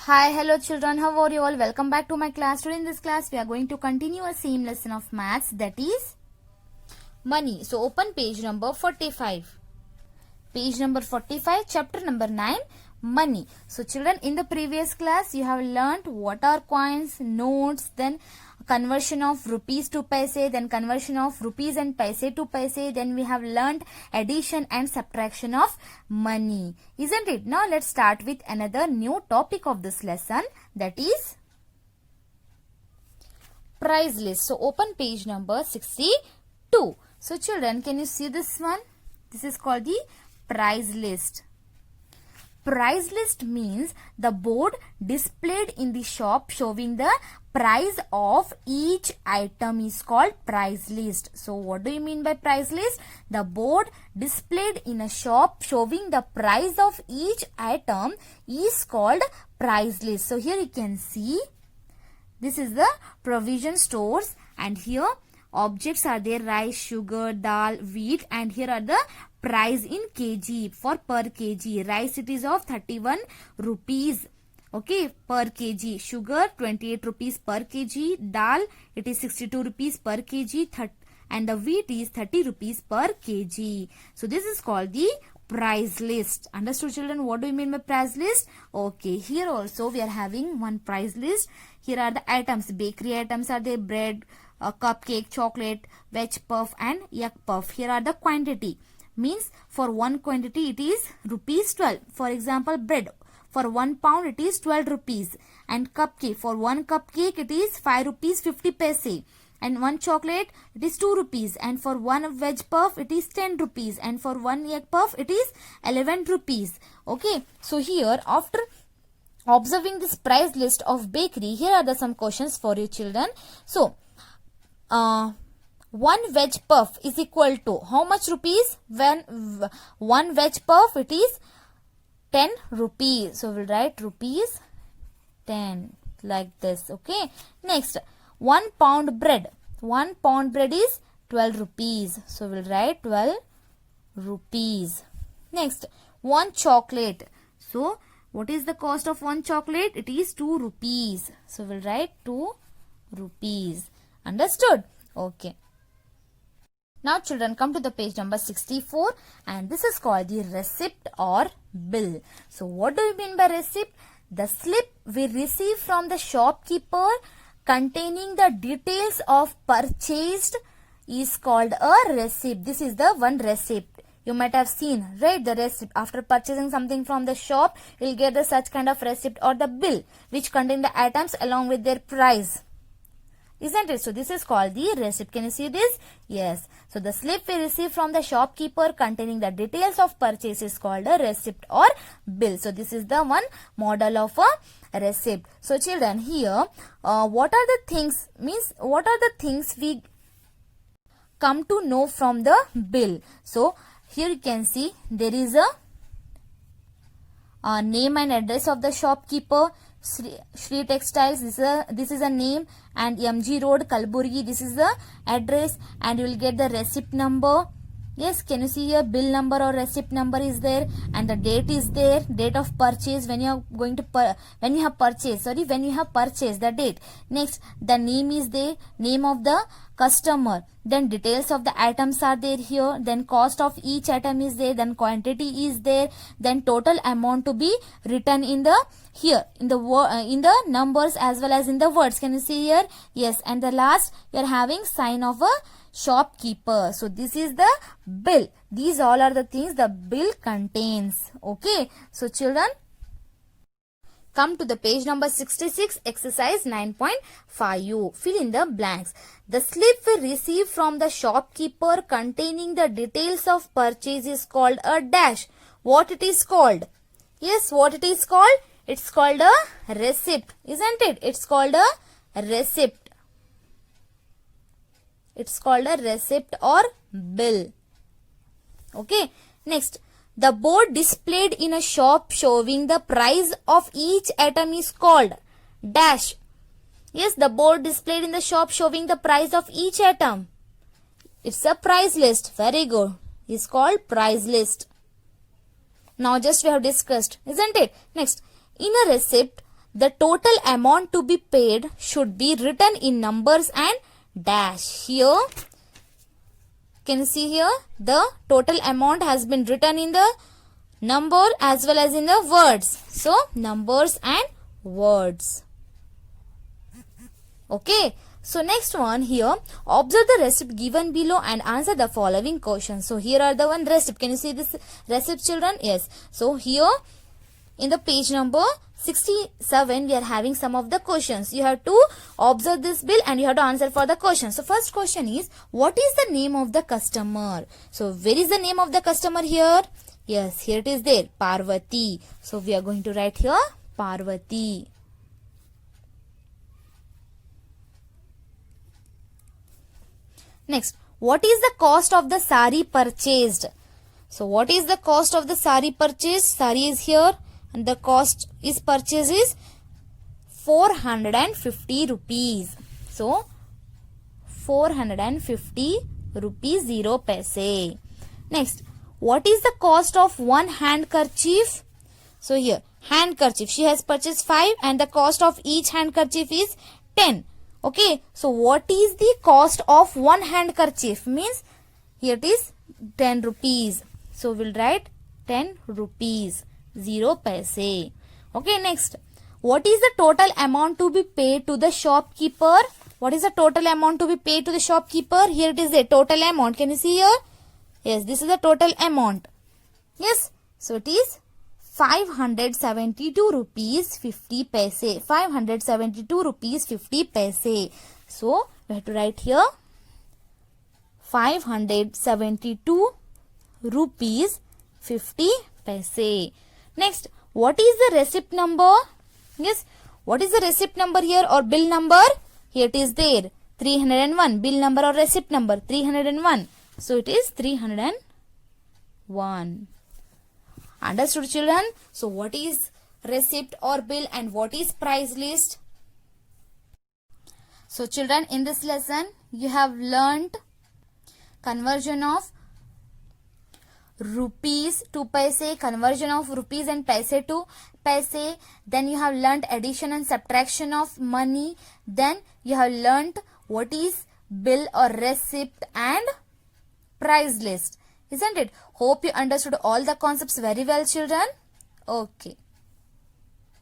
Hi, hello children, how are you all? Welcome back to my class. Today in this class we are going to continue a same lesson of maths, that is money. So open page number 45. Page number 45, chapter number 9, money. So children, in the previous class you have learnt what are coins, notes, then conversion of rupees to paise, then conversion of rupees and paise to paise, then we have learnt addition and subtraction of money, isn't it? Now let's start with another new topic of this lesson, that is price list. So open page number 62. So children, can you see this one? This is called the price list. Price list means the board displayed in the shop showing the price of each item is called price list. So what do you mean by price list? The board displayed in a shop showing the price of each item is called price list. So here you can see this is the provision stores, and here objects are there: rice, sugar, dal, wheat, and here are the price in kg for per kg. Rice it is of 31 rupees, okay, per kg. Sugar 28 rupees per kg. Dal it is 62 rupees per kg, and the wheat is 30 rupees per kg. So this is called the price list. Understood children? What do you mean by price list? Okay, here also we are having one price list. Here are the items. Bakery items are there: bread, cupcake, chocolate, veg puff and egg puff. Here are the quantity. Means for one quantity it is rupees 12. For example, bread for 1 pound it is 12 rupees, and cupcake for one cupcake it is 5 rupees 50 paise, and one chocolate it is 2 rupees, and for one veg puff it is 10 rupees, and for one egg puff it is 11 rupees. Okay, so here after observing this price list of bakery, here are the some questions for you children. So one veg puff is equal to how much rupees? When one veg puff it is 10 rupees. So we'll write rupees 10 like this. Okay. Next, 1 pound bread. 1 pound bread is 12 rupees. So we'll write 12 rupees. Next, one chocolate. So what is the cost of one chocolate? It is 2 rupees. So we'll write 2 rupees. Understood? Okay. Now children, come to the page number 64, and this is called the receipt or bill. So what do you mean by receipt? The slip we receive from the shopkeeper containing the details of purchased is called a receipt. This is the one receipt. You might have seen, right, the receipt. After purchasing something from the shop, you'll get the such kind of receipt or the bill which contain the items along with their price. Isn't it? So this is called the receipt. Can you see this? Yes. So the slip we receive from the shopkeeper containing the details of purchase is called a receipt or bill. So this is the one model of a receipt. So children, here what are the things, means what are the things we come to know from the bill? So here you can see there is a name and address of the shopkeeper. Shri Textiles, this is a name, and MG Road, Kalburgi, this is the address, and you will get the receipt number. Yes, can you see here? Bill number or receipt number is there, and the date is there, date of purchase, when you are going to when you have purchased the date. Next, the name is there, name of the customer, then details of the items are there here, then cost of each item is there, then quantity is there, then total amount to be written in the here in the numbers as well as in the words. Can you see here? Yes, and the last you are having sign of a shopkeeper. So this is the bill. These all are the things the bill contains. Okay, so children, come to the page number 66, exercise 9.5. Fill in the blanks. The slip we receive from the shopkeeper containing the details of purchase is called a dash. What it is called? Yes, what it is called? It's called a receipt, isn't it? It's called a receipt. It's called a receipt or bill. Okay. Next, the board displayed in a shop showing the price of each item is called dash. Yes, the board displayed in the shop showing the price of each item. It's a price list. Very good. It's called price list. Now just we have discussed, isn't it? Next, in a receipt, the total amount to be paid should be written in numbers and dash. Here, can you see here? The total amount has been written in the number as well as in the words. So, numbers and words. Okay. So, next one here, observe the receipt given below and answer the following questions. So, here are the one receipt. Can you see this receipt, children? Yes. So, here in the page number 67, we are having some of the questions. You have to observe this bill and you have to answer for the question. So, first question is, what is the name of the customer? So, where is the name of the customer here? Yes, here it is there, Parvati. So, we are going to write here, Parvati. Next, what is the cost of the sari purchased? So, what is the cost of the sari purchased? Sari is here and the cost is purchased is 450 rupees. So, 450 rupees 0 paise. Next, what is the cost of one handkerchief? So, here, handkerchief, she has purchased 5 and the cost of each handkerchief is 10. Okay, so what is the cost of one handkerchief? Means here it is 10 rupees. So we'll write 10 rupees 0 paise. Okay, next, what is the total amount to be paid to the shopkeeper? What is the total amount to be paid to the shopkeeper? Here it is the total amount. Can you see here? Yes, this is the total amount. Yes, so it is 572 rupees 50 paise. 572 rupees 50 paise. So, we have to write here 572 rupees 50 paise. Next, what is the receipt number? Yes, what is the receipt number here or bill number? Here it is there, 301. Bill number or receipt number, 301. So, it is 301. Understood, children? So, what is receipt or bill and what is price list? So, children, in this lesson, you have learnt conversion of rupees to paise, conversion of rupees and paise to paise. Then you have learnt addition and subtraction of money. Then you have learnt what is bill or receipt and price list. Isn't it? Hope you understood all the concepts very well, children. Okay.